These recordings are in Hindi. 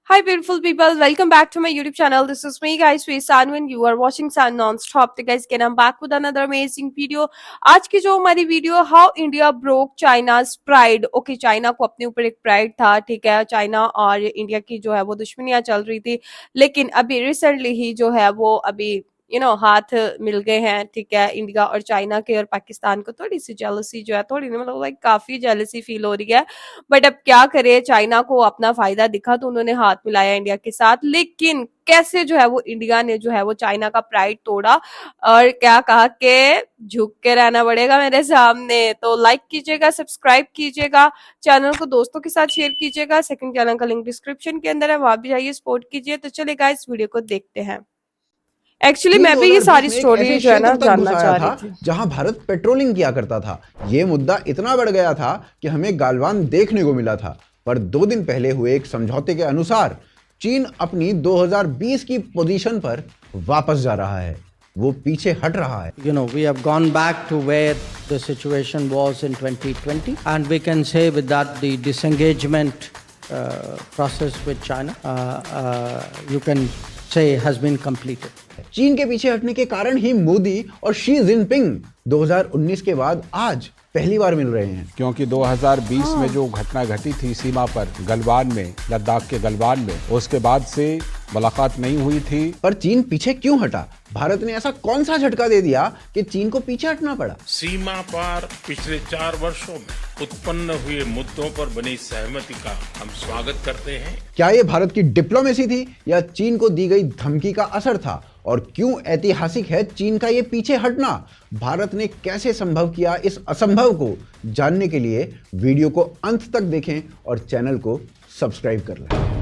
Hi, beautiful people. Welcome back to my YouTube channel. This is me, guys, with Sanu, and you are watching San Non-Stop. तो guys, again, I'm back with another amazing video. आज की जो हमारी video how India broke चाइना's pride. Okay, China को अपने ऊपर एक प्राइड था, ठीक है. चाइना और इंडिया की जो है वो दुश्मनियां चल रही थी, लेकिन अभी रिसेंटली ही जो है वो अभी हाथ मिल गए हैं, ठीक है. इंडिया और चाइना के, और पाकिस्तान को थोड़ी सी जेलसी जो है, थोड़ी नहीं मतलब लाइक काफी जेलसी फील हो रही है. बट अब क्या करे, चाइना को अपना फायदा दिखा तो उन्होंने हाथ मिलाया इंडिया के साथ. लेकिन कैसे जो है वो इंडिया ने जो है वो चाइना का प्राइड तोड़ा, और क्या कहा कि झुक के रहना पड़ेगा मेरे सामने. तो लाइक कीजिएगा, सब्सक्राइब कीजिएगा, चैनल को दोस्तों के साथ शेयर कीजिएगा. सेकंड चैनल का लिंक डिस्क्रिप्शन के अंदर है, वहां भी जाइए, सपोर्ट कीजिए. तो चलेगा, इस वीडियो को देखते हैं. एक्चुअली चीन मैं भी ये 2020 सारी में एक स्टोरी ऐसे जो है ना क्षेत्र तक जानना घुस चाह आया रही था थी. जहां भारत पेट्रोलिंग किया करता था. यह मुद्दा इतना बढ़ गया था कि हमें गालवान देखने को मिला था. पर 2 दिन पहले हुए एक समझौते के अनुसार चीन अपनी 2020 की पोजीशन पर वापस जा रहा है. वो पीछे हट रहा है. We have gone back to where the situation was in 2020, and we can say with that the disengagement process with China, you can say has been completed. चीन के पीछे हटने के कारण ही मोदी और शी जिनपिंग 2019 के बाद आज पहली बार मिल रहे हैं. क्योंकि 2020 में जो घटना घटी थी सीमा पर गलवान में, लद्दाख के गलवान में, उसके बाद से मुलाकात नहीं हुई थी. पर चीन पीछे क्यों हटा? भारत ने ऐसा कौन सा झटका दे दिया कि चीन को पीछे हटना पड़ा? सीमा पार पिछले 4 वर्षों में उत्पन्न हुए मुद्दों पर बनी सहमति का हम स्वागत करते हैं. क्या ये भारत की डिप्लोमेसी थी या चीन को दी गई धमकी का असर था? और क्यों ऐतिहासिक है चीन का ये पीछे हटना? भारत ने कैसे संभव किया इस असंभव को? जानने के लिए वीडियो को अंत तक देखें और चैनल को सब्सक्राइब कर लें.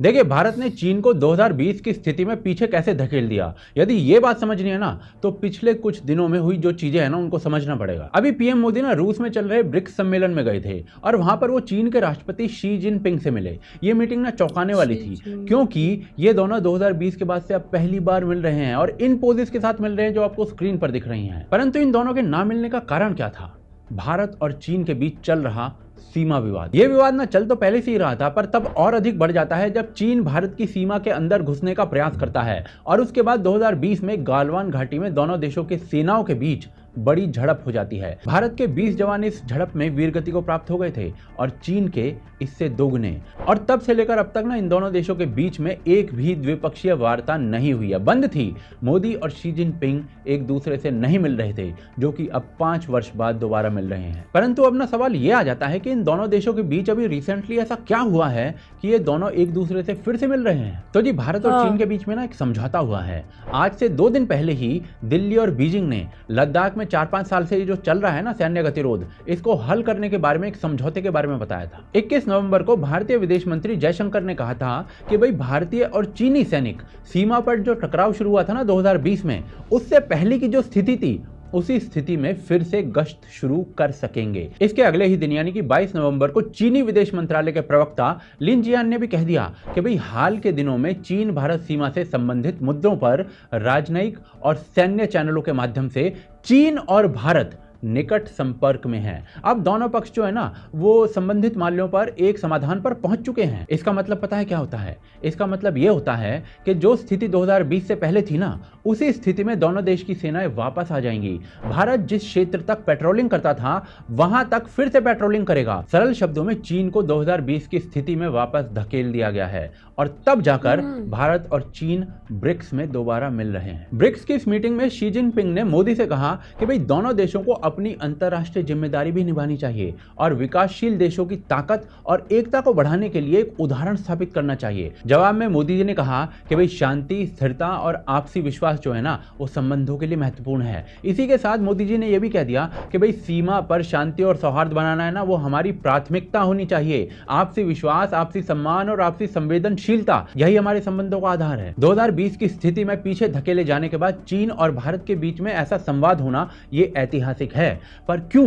देखिए, भारत ने चीन को 2020 की स्थिति में पीछे कैसे धकेल दिया. यदि ये बात समझनी है ना, तो पिछले कुछ दिनों में हुई जो चीजें हैं ना, उनको समझना पड़ेगा. अभी पीएम मोदी ना रूस में चल रहे ब्रिक्स सम्मेलन में गए थे, और वहां पर वो चीन के राष्ट्रपति शी जिनपिंग से मिले. ये मीटिंग ना चौंकाने वाली थी, क्योंकि ये दोनों 2020 के बाद से अब पहली बार मिल रहे हैं, और इन पोजेस के साथ मिल रहे हैं जो आपको स्क्रीन पर दिख रही हैं. परंतु इन दोनों के ना मिलने का कारण क्या था? भारत और चीन के बीच चल रहा सीमा विवाद. ये विवाद ना चल तो पहले से ही रहा था, पर तब और अधिक बढ़ जाता है जब चीन भारत की सीमा के अंदर घुसने का प्रयास करता है. और उसके बाद 2020 में गालवान घाटी में दोनों देशों के सेनाओं के बीच बड़ी झड़प हो जाती है. भारत के 20 जवान इस झड़प में वीरगति को प्राप्त हो गए थे, और चीन के इससे दोगुने. और तब से लेकर अब तक ना इन दोनों देशों के बीच में एक भी द्विपक्षीय वार्ता नहीं हुई है, बंद थी. मोदी और शी जिनपिंग एक दूसरे से नहीं मिल रहे थे, जो कि अब 5 वर्ष बाद दोबारा मिल रहे हैं. परंतु अब ना सवाल ये आ जाता है कि इन दोनों देशों के बीच अभी रिसेंटली ऐसा क्या हुआ है कि ये दोनों एक दूसरे से फिर से मिल रहे हैं. तो जी, भारत और चीन के बीच में ना एक समझौता हुआ है. आज से 2 दिन पहले ही दिल्ली और बीजिंग ने लद्दाख में 4-5 साल से जो चल रहा है ना सैन्य गतिरोध, इसको हल करने के बारे में एक समझौते के बारे में बताया था. 21 नवंबर को भारतीय विदेश मंत्री जयशंकर ने कहा था कि भाई भारतीय और चीनी सैनिक सीमा पर जो टकराव शुरू हुआ था ना 2020 में, उससे पहले की जो स्थिति थी, उसी स्थिति में फिर से गश्त शुरू कर सकेंगे. इसके अगले ही दिन यानी कि 22 नवंबर को चीनी विदेश मंत्रालय के प्रवक्ता लिन जियान ने भी कह दिया कि भाई हाल के दिनों में चीन भारत सीमा से संबंधित मुद्दों पर राजनयिक और सैन्य चैनलों के माध्यम से चीन और भारत निकट संपर्क में है. अब दोनों पक्ष जो है ना, वो संबंधित मामलों पर एक समाधान पर पहुंच चुके हैं. इसका मतलब पता है क्या होता है? इसका मतलब ये होता है कि जो स्थिति 2020 से पहले थी ना, उसी स्थिति में दोनों देश की सेनाएं वापस आ जाएंगी. भारत जिस क्षेत्र तक पेट्रोलिंग करता था, वहां तक फिर से पेट्रोलिंग करेगा. सरल शब्दों में चीन को 2020 की स्थिति में वापस धकेल दिया गया है, और तब जाकर भारत और चीन ब्रिक्स में दोबारा मिल रहे हैं. ब्रिक्स की इस मीटिंग में शी जिनपिंग ने मोदी से कहा कि भाई दोनों देशों को अपनी अंतर्राष्ट्रीय जिम्मेदारी भी निभानी चाहिए, और विकासशील देशों की ताकत और एकता को बढ़ाने के लिए एक उदाहरण स्थापित करना चाहिए. जवाब में मोदी जी ने कहा कि भाई शांति, स्थिरता और आपसी विश्वास जो है ना, वो संबंधों के लिए महत्वपूर्ण है. इसी के साथ मोदी जी ने यह भी कह दिया कि भाई सीमा पर शांति और सौहार्द बनाना है ना, वो हमारी प्राथमिकता होनी चाहिए. आपसी विश्वास, आपसी सम्मान और आपसी संवेदनशीलता, यही हमारे संबंधों का आधार है. 2020 की स्थिति में पीछे धकेले जाने के बाद चीन और भारत के बीच में ऐसा संवाद होना ये ऐतिहासिक है. पर क्यों?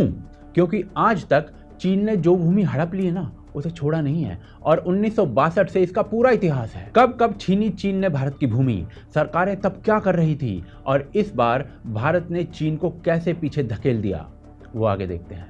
क्योंकि आज तक चीन ने जो भूमि हड़प ली है ना, उसे छोड़ा नहीं है, और 1962 से इसका पूरा इतिहास है. कब कब छीनी चीन ने भारत की भूमि, सरकारें तब क्या कर रही थी, और इस बार भारत ने चीन को कैसे पीछे धकेल दिया. वो आगे देखते हैं।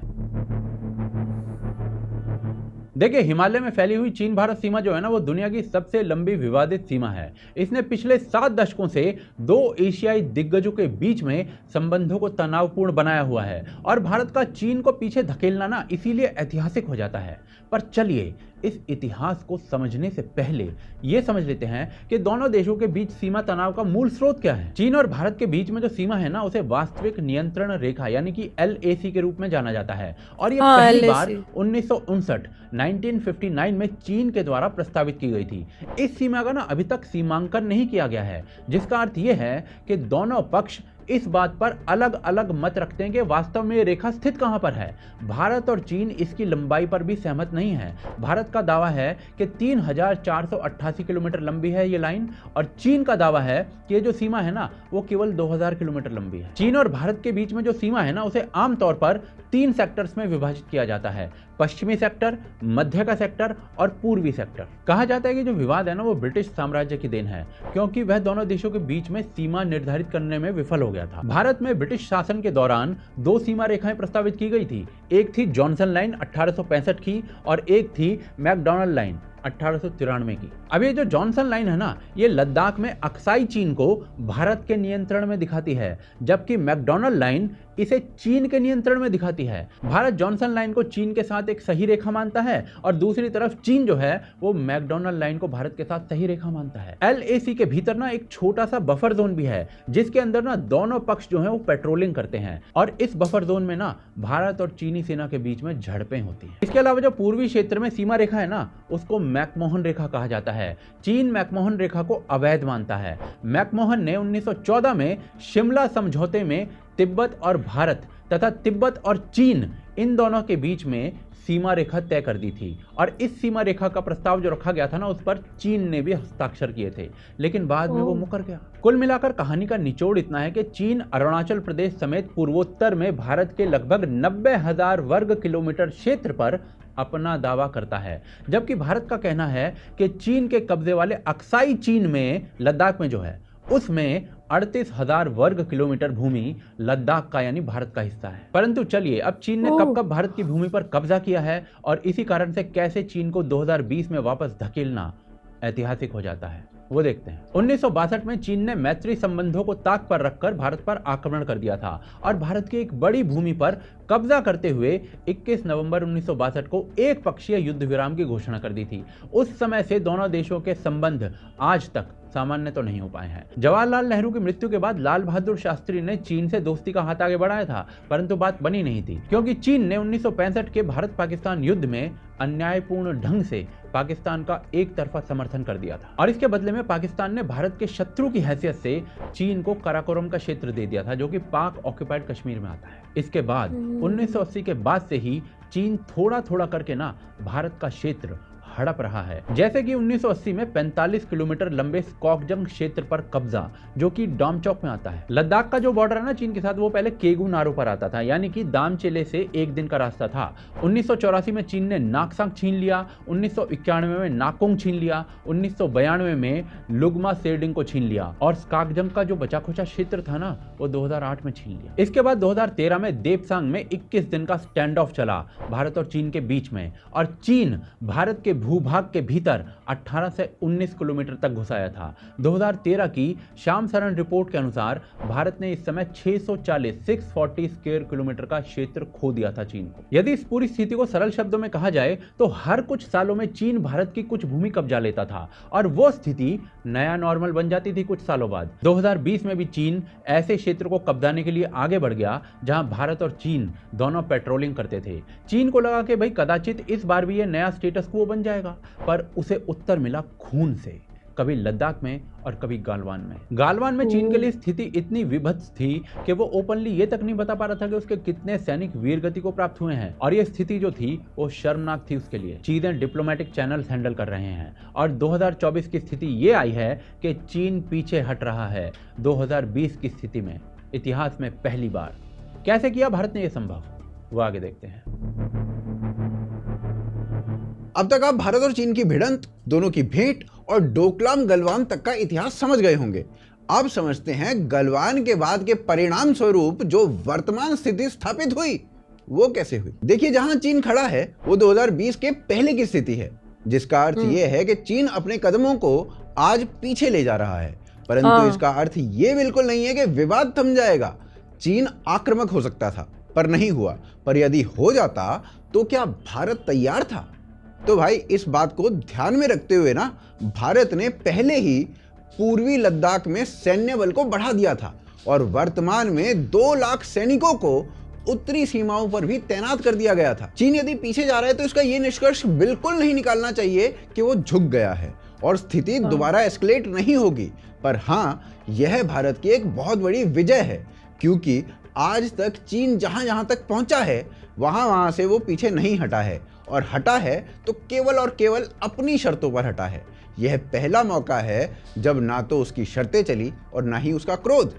देखिए, हिमालय में फैली हुई चीन भारत सीमा जो है ना, वो दुनिया की सबसे लंबी विवादित सीमा है। इसने पिछले 7 दशकों से 2 एशियाई दिग्गजों के बीच में संबंधों को तनावपूर्ण बनाया हुआ है और भारत का चीन को पीछे धकेलना ना इसीलिए ऐतिहासिक हो जाता है। पर चलिए, इस इतिहास को समझने से पहले ये समझ लेते हैं कि दोनों देशों के बीच सीमा तनाव का मूल स्रोत क्या है। चीन और भारत के बीच में जो सीमा है ना, उसे वास्तविक नियंत्रण रेखा यानी कि LAC के रूप में जाना जाता है और ये पहली बार 1959 में चीन के द्वारा प्रस्तावित की गई थी। इस सीमा का ना अभी तक सीमांकन नहीं किया गया है, जिसका अर्थ यह है कि दोनों पक्ष इस बात पर अलग अलग मत रखते हैं कि वास्तव में ये रेखा स्थित कहां पर है। भारत और चीन इसकी लंबाई पर भी सहमत नहीं है। भारत का दावा है कि 3488 किलोमीटर लंबी है ये लाइन और चीन का दावा है कि ये जो सीमा है ना, वो केवल 2000 किलोमीटर लंबी है। चीन और भारत के बीच में जो सीमा है ना, उसे आमतौर पर 3 सेक्टर्स में विभाजित किया जाता है: पश्चिमी सेक्टर, मध्य का सेक्टर और पूर्वी सेक्टर। कहा जाता है कि जो विवाद है ना, वो ब्रिटिश साम्राज्य की देन है, क्योंकि वह दोनों देशों के बीच में सीमा निर्धारित करने में विफल हो गया था। भारत में ब्रिटिश शासन के दौरान 2 सीमा रेखाएं प्रस्तावित की गई थी। एक थी जॉनसन लाइन 1865 की और एक थी मैकडॉनल्ड लाइन 1893 की। अब ये जो जॉनसन लाइन है ना, ये लद्दाख में अक्साई चीन को भारत के नियंत्रण में दिखाती है, जबकि मैकडॉनल्ड लाइन इसे चीन के नियंत्रण में दिखाती है। भारत जॉनसन लाइन को चीन के साथ एक सही रेखा मानता है और दूसरी तरफ चीन जो है वो मैकडॉनल्ड लाइन को भारत के साथ सही रेखा मानता है। LAC के भीतर ना एक छोटा सा बफर जोन भी है, जिसके अंदर ना दोनों पक्ष जो है वो पेट्रोलिंग करते हैं और इस बफर जोन में ना भारत और चीनी सेना के बीच में झड़पें होती हैं। इसके अलावा जो पूर्वी क्षेत्र में सीमा रेखा है ना, उसको मैकमोहन रेखा कहा जाता है। चीन मैकमोहन रेखा को अवैध मानता है। मैकमोहन ने 1914 में शिमला समझौते में तिब्बत और भारत तथा तिब्बत और चीन इन दोनों के बीच में सीमा रेखा तय कर दी थी और इस सीमा रेखा का प्रस्ताव जो रखा गया था ना, उस पर चीन ने भी हस्ताक्षर किए थे, लेकिन बाद में वो मुकर गया। कुल मिलाकर कहानी का निचोड़ इतना है कि चीन अरुणाचल प्रदेश समेत पूर्वोत्तर में भारत के लगभग 90,000 वर्ग किलोमीटर क्षेत्र पर अपना दावा करता है, जबकि भारत का कहना है कि चीन के कब्जे वाले अक्साई चीन में लद्दाख में जो है उसमें 38,000 वर्ग किलोमीटर भूमि लद्दाख का यानी भारत का हिस्सा है। परंतु चलिए, अब चीन ने कब कब भारत की भूमि पर कब्जा किया है और इसी कारण से कैसे चीन को 2020 में वापस धकेलना ऐतिहासिक हो जाता है, वो देखते हैं। 1962 में चीन ने मैत्री संबंधों को ताक पर रखकर भारत पर आक्रमण कर दिया था और भारत की एक बड़ी भूमि पर कब्जा करते हुए 21 नवंबर 1962 को एक पक्षीय युद्ध विराम की घोषणा कर दी थी। उस समय से दोनों देशों के संबंध आज तक सामान्य तो नहीं हो पाए हैं। जवाहरलाल नेहरू की मृत्यु के बाद लाल बहादुर शास्त्री ने चीन से दोस्ती का हाथ आगे बढ़ाया था, परंतु बात बनी नहीं थी, क्योंकि चीन ने 1965 के भारत पाकिस्तान युद्ध में अन्यायपूर्ण ढंग से पाकिस्तान का एक तरफा समर्थन कर दिया था और इसके बदले में पाकिस्तान ने भारत के शत्रु की हैसियत से चीन को काराकोरम का क्षेत्र दे दिया था, जो कि पाक ऑक्युपाइड कश्मीर में आता है। इसके बाद 1980 के बाद से ही चीन थोड़ा थोड़ा करके ना भारत का क्षेत्र हड़प रहा है। जैसे कि 1980 में 45 किलोमीटर लंबे स्कॉकजंग क्षेत्र पर कब्जा, जो कि डोमचौक में आता है। लद्दाख का जो बॉर्डर है ना चीन के साथ, वो पहले केगू नारो पर आता था, यानी कि दामचेले से एक दिन का रास्ता था। 1984 में चीन ने नाकसांग छीन लिया, 1991 में नाकोंग छीन लिया, 1992 में लुगमा सेडिंग को छीन लिया और स्कॉकजंग का जो बचा खुचा क्षेत्र था ना, वो 2008 में छीन लिया। इसके बाद 2013 में देपसांग में 21 दिन का स्टैंड ऑफ चला भारत और चीन के बीच में और चीन भारत के भूभाग के भीतर 18 से 19 किलोमीटर तक घुसाया था। 2013 की श्याम सरन रिपोर्ट के अनुसार भारत ने इस समय 640 स्क्वायर किलोमीटर का क्षेत्र खो दिया था चीन को। यदि इस पूरी स्थिति को सरल शब्दों में कहा जाए तो हर कुछ सालों में चीन भारत की कुछ भूमि कब्जा लेता था और वो स्थिति नया नॉर्मल बन जाती थी कुछ सालों बाद। 2020 में भी चीन ऐसे क्षेत्र को कब्जाने के लिए आगे बढ़ गया जहां भारत और चीन दोनों पेट्रोलिंग करते थे। चीन को लगा कि भाई कदाचित इस बार भी ये नया स्टेटस क्वो बन जाएगा, पर उसे उत्तर मिला खून से, कभी लद्दाख में और कभी गालवान में। गालवान में चीन के लिए स्थिति इतनी विभत्स थी कि वो ओपनली ये तक नहीं बता पा रहा था कि उसके कितने सैनिक वीर गति को प्राप्त हुए हैं और ये स्थिति जो थी वो शर्मनाक थी उसके लिए। चीजें डिप्लोमेटिक चैनल्स हैंडल कर रहे हैं और 2024 की स्थिति ये आई है कि चीन पीछे हट रहा है 2020 की स्थिति में, इतिहास में पहली बार। कैसे किया भारत ने यह संभव, वो आगे देखते हैं। अब तक आप भारत और चीन की भिड़ंत, दोनों की भेंट और डोकलाम गलवान तक का इतिहास समझ गए होंगे। अब समझते हैं गलवान के बाद के परिणाम स्वरूप जो वर्तमान स्थिति स्थापित हुई वो कैसे हुई? देखिए, जहां चीन खड़ा है वो 2020 के पहले की स्थिति है, जिसका अर्थ ये है कि चीन अपने कदमों को आज पीछे ले जा रहा है। परंतु इसका अर्थ ये बिल्कुल नहीं है कि विवाद थम जाएगा। चीन आक्रामक हो सकता था, पर नहीं हुआ। पर यदि हो जाता तो क्या भारत तैयार था? तो भाई, इस बात को ध्यान में रखते हुए ना, भारत ने पहले ही पूर्वी लद्दाख में सैन्य बल को बढ़ा दिया था और वर्तमान में 2 लाख सैनिकों को उत्तरी सीमाओं पर भी तैनात कर दिया गया था। चीन यदि पीछे जा रहा है तो इसका यह निष्कर्ष बिल्कुल नहीं निकालना चाहिए कि वो झुक गया है और स्थिति दोबारा एस्केलेट नहीं होगी। पर हाँ, यह भारत की एक बहुत बड़ी विजय है, क्योंकि आज तक चीन जहां जहां तक पहुंचा है वहां से वो पीछे नहीं हटा है, और हटा है तो केवल और केवल अपनी शर्तों पर हटा है। यह पहला मौका है जब ना तो उसकी शर्तें चली और ना ही उसका क्रोध।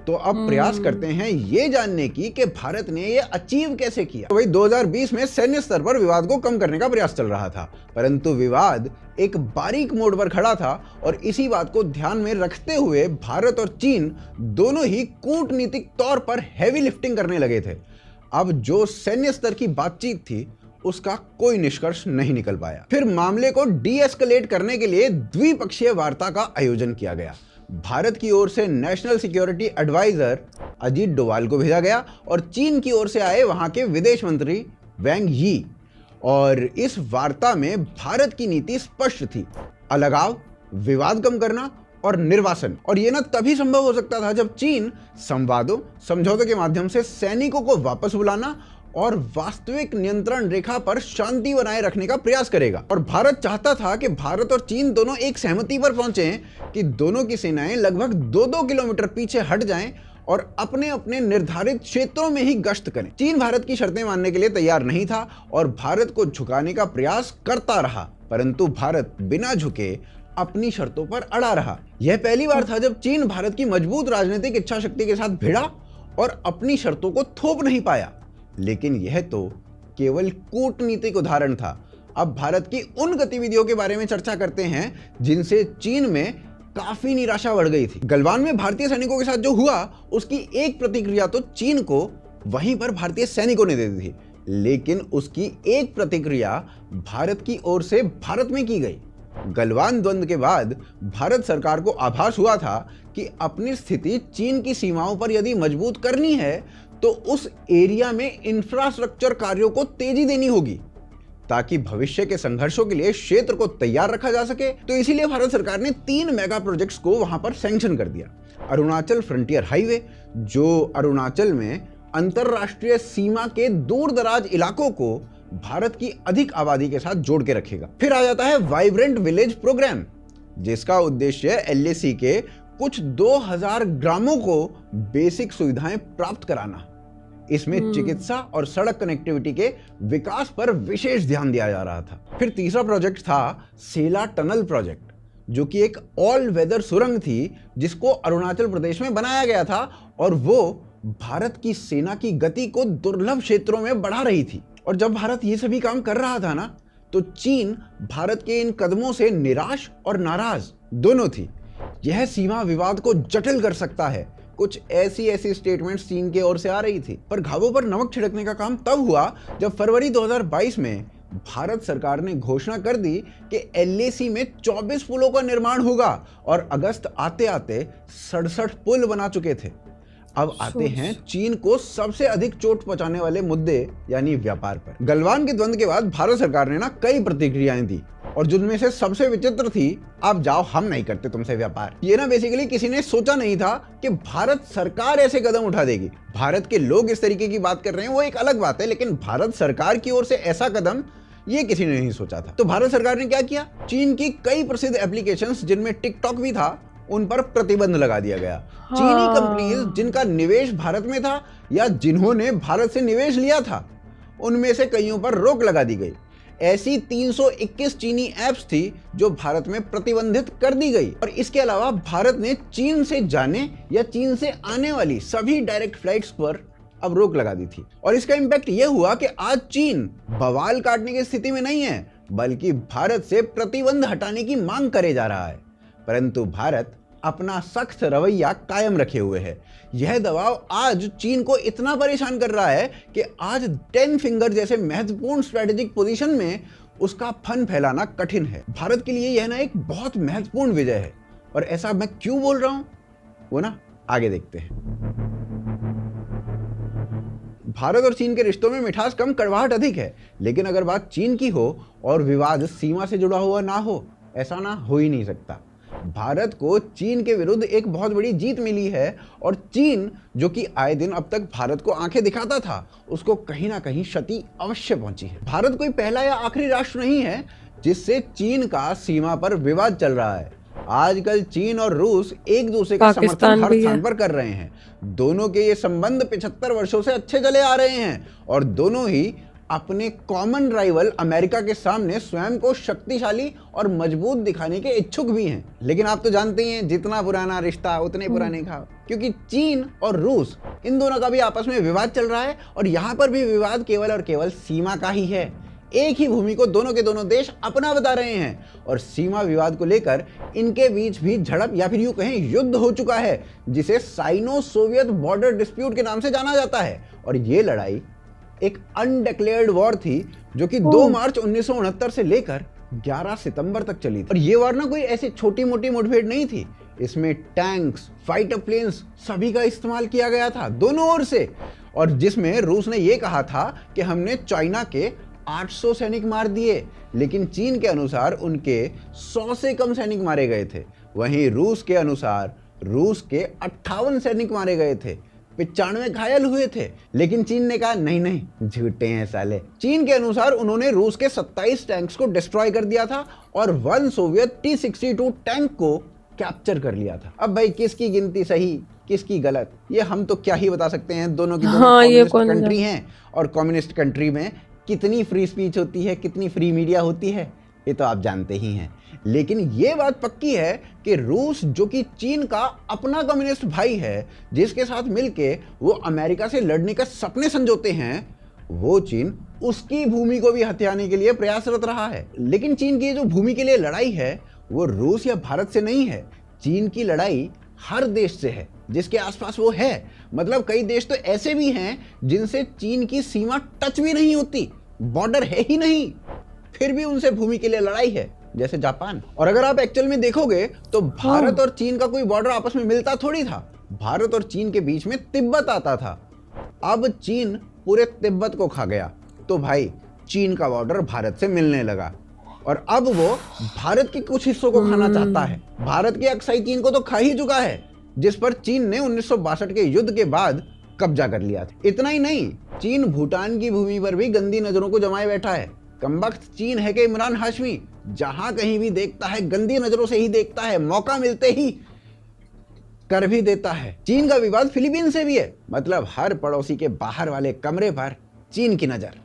तो अब प्रयास करते हैं ये जानने की कि भारत ने ये अचीव कैसे किया। तो वही 2020 में सैन्य स्तर पर विवाद को कम करने का प्रयास चल रहा था, परंतु विवाद एक बारीक मोड़ पर खड़ा था और इसी बात को ध्यान में रखते हुए भारत और चीन दोनों ही कूटनीतिक तौर पर हैवी लिफ्टिंग करने लगे थे। अब जो सैन्य स्तर की बातचीत थी उसका कोई निष्कर्ष नहीं निकल पाया। फिर मामले को डी-एस्केलेट करने के लिए द्विपक्षीय वार्ता का आयोजन किया गया। भारत की ओर से national security advisor Ajit Doval को भेजा गया और चीन की ओर से आए वहां के विदेश मंत्री वैंग यी। और इस वार्ता में भारत की नीति स्पष्ट थी: अलगाव, विवाद कम करना और निर्वासन। और यह ना तभी संभव हो सकता था जब चीन संवादों, समझौतों के माध्यम से सैनिकों को वापस बुलाना और वास्तविक नियंत्रण रेखा पर शांति बनाए रखने का प्रयास करेगा। और भारत चाहता था कि भारत और चीन दोनों एक सहमति पर पहुंचे कि दोनों की सेनाएं लगभग 2-2 किलोमीटर पीछे हट जाएं और अपने अपने निर्धारित क्षेत्रों में ही गश्त करें। चीन भारत की शर्तें मानने के लिए तैयार नहीं था और भारत को झुकाने का प्रयास करता रहा, परंतु भारत बिना झुके अपनी शर्तों पर अड़ा रहा। यह पहली बार था जब चीन भारत की मजबूत राजनीतिक इच्छा शक्ति के साथ भिड़ा और अपनी शर्तों को थोप नहीं पाया। लेकिन यह तो केवल कूटनीतिक उदाहरण था। अब भारत की उन गतिविधियों के बारे में चर्चा करते हैं जिनसे चीन में काफी निराशा बढ़ गई थी। गलवान में भारतीय सैनिकों के साथ जो हुआ उसकी एक प्रतिक्रिया तो चीन को वहीं पर भारतीय सैनिकों ने दे दी थी, लेकिन उसकी एक प्रतिक्रिया भारत की ओर से भारत में की गई। गलवान द्वंद्व के बाद भारत सरकार को आभास हुआ था कि अपनी स्थिति चीन की सीमाओं पर यदि मजबूत करनी है तो उस एरिया में इंफ्रास्ट्रक्चर कार्यों को तेजी देनी होगी ताकि भविष्य के संघर्षों के लिए क्षेत्र को तैयार रखा जा सके। तो इसीलिए भारत सरकार ने 3 मेगा प्रोजेक्ट्स को वहां पर सैंक्शन कर दिया। अरुणाचल फ्रंटियर हाईवे, जो अरुणाचल में अंतरराष्ट्रीय सीमा के दूर दराज इलाकों को भारत की अधिक आबादी के साथ जोड़ के रखेगा। फिर आ जाता है वाइब्रेंट विलेज प्रोग्राम, जिसका उद्देश्य एलएसी के कुछ 2000 ग्रामों को बेसिक सुविधाएं प्राप्त कराना। इसमें चिकित्सा और सड़क कनेक्टिविटी के विकास पर विशेष ध्यान दिया जा रहा था। फिर तीसरा प्रोजेक्ट था सेला टनल प्रोजेक्ट, जो कि एक ऑल वेदर सुरंग थी जिसको अरुणाचल प्रदेश में बनाया गया था और वो भारत की सेना की गति को दुर्लभ क्षेत्रों में बढ़ा रही थी। और जब भारत ये सभी काम कर रहा था ना, तो चीन भारत के इन कदमों से निराश और नाराज दोनों थी। यह सीमा विवाद को जटिल कर सकता है। कुछ ऐसी स्टेटमेंट्स चीन की ओर से आ रही थी। पर घावों पर नमक छिड़कने का काम तब हुआ जब फरवरी 2022 में भारत सरकार ने घोषणा कर दी कि एलएसी में 24 पुलों का निर्माण होगा और अगस्त आते आते 67 पुल बना चुके थे। अब आते हैं चीन को सबसे अधिक चोट पहुंचाने वाले मुद्दे यानी व्यापार पर। गलवान के द्वंद्व के बाद भारत सरकार ने ना कई प्रतिक्रियाएं दी और जिनमें से सबसे विचित्र थी, आप जाओ, हम नहीं करते तुमसे व्यापार। ये ना बेसिकली किसी ने सोचा नहीं था कि भारत सरकार ऐसे कदम उठा देगी। भारत के लोग इस तरीके की बात कर रहे हैं वो एक अलग बात है, लेकिन भारत सरकार की ओर से ऐसा कदम ये किसी ने नहीं सोचा था। तो भारत सरकार ने क्या किया, चीन की कई प्रसिद्ध एप्लीकेशंस जिनमें टिकटॉक भी था उन पर प्रतिबंध लगा दिया गया। चीनी कंपनीज जिनका निवेश भारत में था या जिन्होंने भारत से निवेश लिया था, उनमें से कईयों पर रोक लगा दी गई। ऐसी 321 चीनी ऐप्स थी जो भारत में प्रतिबंधित कर दी गई। और इसके अलावा भारत ने चीन से जाने या चीन से आने वाली सभी डायरेक्ट फ्लाइट्स पर अब रोक लगा दी थी। और इसका इंपैक्ट यह हुआ कि आज चीन बवाल काटने की स्थिति में नहीं है, बल्कि भारत से प्रतिबंध हटाने की मांग करे जा रहा है। परंतु भारत अपना सख्त रवैया कायम रखे हुए है। यह दबाव आज चीन को इतना परेशान कर रहा है कि आज 10 फिंगर जैसे महत्वपूर्ण स्ट्रेटेजिक पोजीशन में उसका फन फैलाना कठिन है। भारत के लिए यह ना एक बहुत महत्वपूर्ण विजय है। और ऐसा मैं क्यों बोल रहा हूं वो ना आगे देखते हैं। भारत और चीन के रिश्तों में मिठास कम, कड़वाहट अधिक है। लेकिन अगर बात चीन की हो और विवाद सीमा से जुड़ा हुआ ना हो, ऐसा ना हो ही नहीं सकता। भारत को चीन के विरुद्ध एक बहुत बड़ी जीत मिली है और चीन जो कि आए दिन अब तक भारत को आंखें दिखाता था, उसको कहीं ना कहीं क्षति अवश्य पहुंची है। भारत कोई पहला या आखिरी राष्ट्र नहीं है जिससे चीन का सीमा पर विवाद चल रहा है। आजकल चीन और रूस एक दूसरे का समर्थन हर स्थान पर कर रहे हैं। दोनों के ये संबंध 75 वर्षों से अच्छे चले आ रहे हैं और दोनों ही अपने कॉमन राइवल अमेरिका के सामने स्वयं को शक्तिशाली और मजबूत दिखाने के इच्छुक भी हैं। लेकिन आप तो जानते ही हैं, जितना पुराना रिश्ता उतने पुराने घाव। क्योंकि चीन और रूस इन दोनों का भी आपस में विवाद चल रहा है और यहाँ पर भी विवाद केवल और केवल सीमा का ही है। एक ही भूमि को दोनों के दोनों देश अपना बता रहे हैं और सीमा विवाद को लेकर इनके बीच भी झड़प या फिर यूं कहें युद्ध हो चुका है, जिसे साइनो सोवियत बॉर्डर डिस्प्यूट के नाम से जाना जाता है। और ये लड़ाई एक अनडिक्लेयर्ड वॉर थी जो कि 2 मार्च 1969 से लेकर 11 सितंबर तक चली थी। और ये वॉर ना कोई ऐसी छोटी मोटी मुठभेड़ नहीं थी। इसमें टैंक्स, फाइटर प्लेन्स सभी का इस्तेमाल किया गया था दोनों ओर से। और जिसमें रूस ने ये कहा था कि हमने चाइना के 800 सैनिक मार दिए, लेकिन चीन के अनुसार उनके 100 से कम सैनिक मारे गए थे। वहीं रूस के अनुसार रूस के 58 सैनिक मारे गए थे, 95 घायल हुए थे। लेकिन चीन ने कहा नहीं नहीं, झूठे हैं साले। चीन के अनुसार उन्होंने रूस के 27 टैंक्स को डिस्ट्रॉय कर दिया था और 1 सोवियत T-62 टैंक को कैप्चर कर लिया था। अब भाई किसकी गिनती सही किसकी गलत, ये हम तो क्या ही बता सकते हैं। दोनों की कम्युनिस्ट कंट्री हैं और कम्युनिस्ट कंट्री में कितनी फ्री स्पीच होती है, कितनी फ्री मीडिया होती है, ये तो आप जानते ही हैं। लेकिन ये बात पक्की है कि रूस जो कि चीन का अपना कम्युनिस्ट भाई है, जिसके साथ मिलके वो अमेरिका से लड़ने का सपने संजोते हैं, वो चीन उसकी भूमि को भी हथियाने के लिए प्रयासरत रहा है। लेकिन चीन की जो भूमि के लिए लड़ाई है वो रूस या भारत से नहीं है। चीन की लड़ाई हर देश से है जिसके आसपास वो है। मतलब कई देश तो ऐसे भी हैं जिनसे चीन की सीमा टच भी नहीं होती, बॉर्डर है ही नहीं, फिर भी उनसे भूमि के लिए लड़ाई है, जैसे जापान। और अगर आप एक्चुअल में देखोगे तो भारत और चीन का कोई बॉर्डर आपस में मिलता थोड़ी था। भारत और चीन के बीच में तिब्बत आता था। अब चीन पूरे तिब्बत को खा गया तो भाई चीन का बॉर्डर भारत से मिलने लगा और अब वो भारत के कुछ हिस्सों को खाना चाहता है। भारत के अक्साई चीन को तो खा ही चुका है, जिस पर चीन ने 1962 के युद्ध के बाद कब्जा कर लिया था। इतना ही नहीं, चीन भूटान की भूमि पर भी गंदी नजरों को जमाए बैठा है। कमबख्त चीन है कि इमरान हाशमी, जहां कहीं भी देखता है गंदी नजरों से ही देखता है, मौका मिलते ही कर भी देता है। चीन का विवाद फिलीपीन से भी है। मतलब हर पड़ोसी के बाहर वाले कमरे पर चीन की नजर।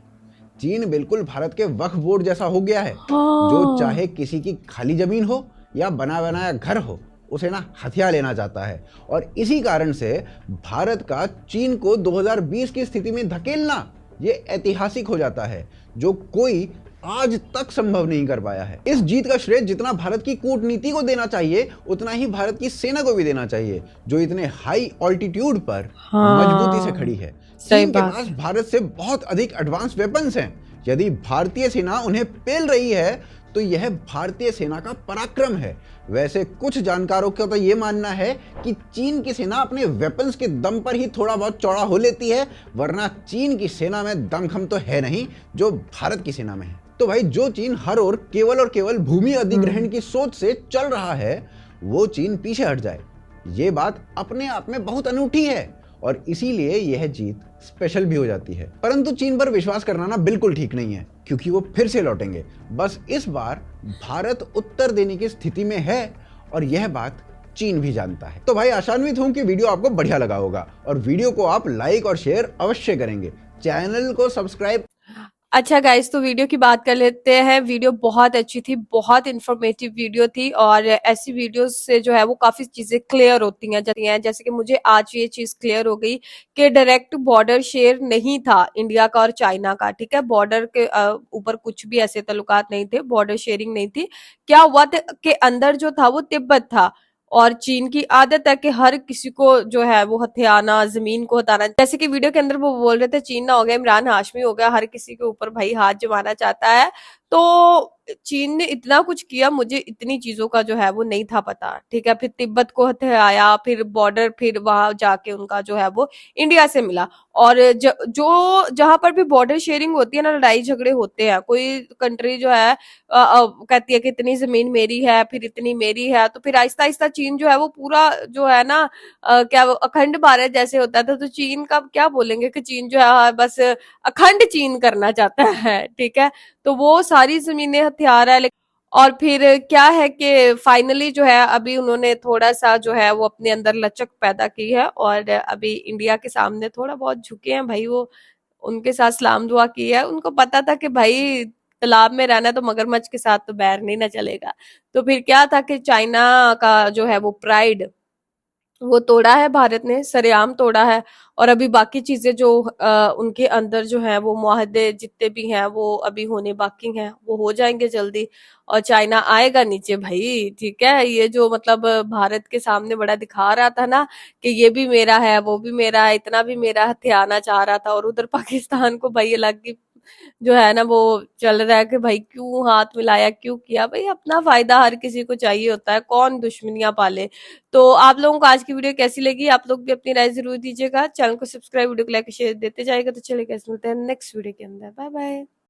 चीन बिल्कुल भारत के वक्फ बोर्ड जैसा हो गया है, जो चाहे किसी की खाली जमीन हो या बना बनाया घर हो, उसे ना हथिया लेना चाहता है। और इसी कारण से भारत का चीन को 2020 की स्थिति में धकेलना ये ऐतिहासिक हो जाता है, जो कोई आज तक संभव नहीं कर पाया है। इस जीत का श्रेय जितना भारत की कूटनीति को देना चाहिए, उतना ही भारत की सेना को भी देना चाहिए, जो इतने हाई ऑल्टीट्यूड पर मजबूती से खड़ी है। चीन के पास भारत से बहुत अधिक एडवांस वेपन्स हैं। यदि भारतीय सेना उन्हें पेल रही है तो यह भारतीय सेना का पराक्रम है। वैसे कुछ जानकारों का तो यह मानना है कि चीन की सेना अपने वेपन्स के दम पर ही थोड़ा बहुत चौड़ा हो लेती है, वरना चीन की सेना में दमखम तो है नहीं जो भारत की सेना में है। तो भाई जो चीन हर ओर केवल और केवल भूमि अधिग्रहण की सोच से चल रहा है, वो चीन पीछे हट जाए। ये बात अपने आप में बहुत अनूठी है और इसीलिए यह जीत स्पेशल भी हो जाती है। परंतु चीन पर विश्वास करना ना बिल्कुल ठीक नहीं है, क्योंकि वो फिर से लौटेंगे। बस इस बार भारत उत्तर देने की स्थिति में है और यह बात चीन भी जानता है। तो भाई आशान्वित हूं कि वीडियो आपको बढ़िया लगा होगा और वीडियो को आप लाइक और शेयर अवश्य करेंगे। चैनल को सब्सक्राइब। अच्छा गाइस, तो वीडियो की बात कर लेते हैं। वीडियो बहुत अच्छी थी, बहुत इन्फॉर्मेटिव वीडियो थी और ऐसी वीडियोस से जो है वो काफी चीजें क्लियर होती हैं। जैसे कि मुझे आज ये चीज क्लियर हो गई कि डायरेक्ट बॉर्डर शेयर नहीं था इंडिया का और चाइना का। ठीक है, बॉर्डर के ऊपर कुछ भी ऐसे ताल्लुकात नहीं थे, बॉर्डर शेयरिंग नहीं थी। क्या हुआ के अंदर जो था वो तिब्बत था और चीन की आदत है कि हर किसी को जो है वो हथियाना, जमीन को हटाना। जैसे कि वीडियो के अंदर वो बोल रहे थे चीन ना हो गया इमरान हाशमी हो गया, हर किसी के ऊपर भाई हाथ जमाना चाहता है। तो चीन ने इतना कुछ किया, मुझे इतनी चीजों का जो है वो नहीं था पता, ठीक है। फिर तिब्बत को हथियाया, फिर बॉर्डर, फिर वहां जाके उनका जो है वो इंडिया से मिला। और जो जहां पर भी बॉर्डर शेयरिंग होती है ना, लड़ाई झगड़े होते हैं, कोई कंट्री जो है कहती है कि इतनी जमीन मेरी है, फिर इतनी मेरी है, तो फिर आहिस्ता आहिस्ता चीन जो है वो पूरा जो है ना क्या वो अखंड भारत जैसे होता था, तो चीन का क्या बोलेंगे कि चीन जो है बस अखंड चीन करना चाहता है, ठीक है। तो वो सारी जमीनें हथियार है। और फिर क्या है कि फाइनली जो है अभी उन्होंने थोड़ा सा जो है वो अपने अंदर लचक पैदा की है, और अभी इंडिया के सामने थोड़ा बहुत झुके हैं भाई वो, उनके साथ सलाम दुआ की है। उनको पता था कि भाई तालाब में रहना है तो मगरमच्छ के साथ तो बैर नहीं ना चलेगा। तो फिर क्या था कि चाइना का जो है वो प्राइड वो तोड़ा है भारत ने, सरेआम तोड़ा है। और अभी बाकी चीजें जो उनके अंदर जो है वो मुआहदे जितने भी हैं वो अभी होने बाकी हैं, वो हो जाएंगे जल्दी, और चाइना आएगा नीचे भाई, ठीक है। ये जो मतलब भारत के सामने बड़ा दिखा रहा था ना कि ये भी मेरा है, वो भी मेरा है, इतना भी मेरा हथियाना चाह रहा था, और उधर पाकिस्तान को भाई अलग ही जो है ना वो चल रहा है कि भाई क्यों हाथ मिलाया, क्यों किया। भाई अपना फायदा हर किसी को चाहिए होता है, कौन दुश्मनियां पाले। तो आप लोगों को आज की वीडियो कैसी लगी, आप लोग भी अपनी राय जरूर दीजिएगा। चैनल को सब्सक्राइब, वीडियो को लाइक शेयर देते जाएगा। तो चलिए कैसे मिलते हैं नेक्स्ट वीडियो के अंदर, बाय बाय।